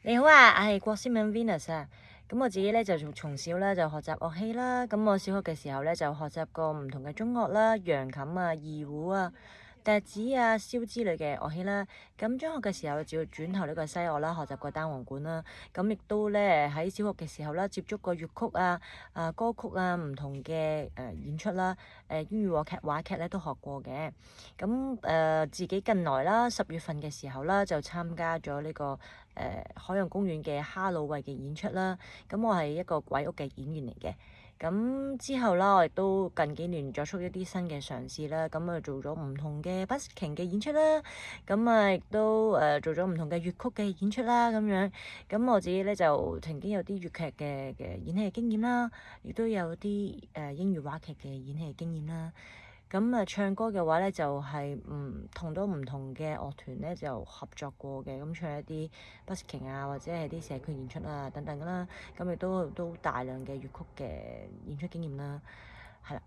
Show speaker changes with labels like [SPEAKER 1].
[SPEAKER 1] 你好啊，我係郭思敏 Venus 啊。咁我自己咧就從小咧就學習樂器啦。咁我小學嘅時候咧就學習過唔同嘅中樂啦、揚琴啊、二胡啊、笛子啊、簫之類嘅樂器啦。咁中學嘅時候就轉投呢個西樂啦，學習過單簧管啦。咁亦都咧喺小學嘅時候啦，接觸過粵曲啊、歌曲啊唔同嘅演出啦。英語話劇咧都學過嘅。咁自己近來啦10月份嘅時候啦，就參加咗呢個海洋公園嘅哈魯維嘅演出啦。咁我係一個鬼屋嘅演員嚟嘅。咁之後啦，我亦都近幾年作出一啲新嘅嘗試啦。咁啊做咗唔同嘅 busking 嘅演出啦。咁啊亦都做咗唔同嘅粵曲嘅演出啦。咁樣咁我自己咧就曾經有啲粵劇嘅演戲嘅經驗啦，亦都有啲英語話劇嘅演戲嘅經驗啦。咁啊，唱歌嘅話咧，就係同到唔同嘅樂團咧就合作過嘅，咁唱一啲 busking 啊，或者係啲社區演出啊等等啦，咁亦都大量嘅粵曲嘅演出經驗啦，係啦。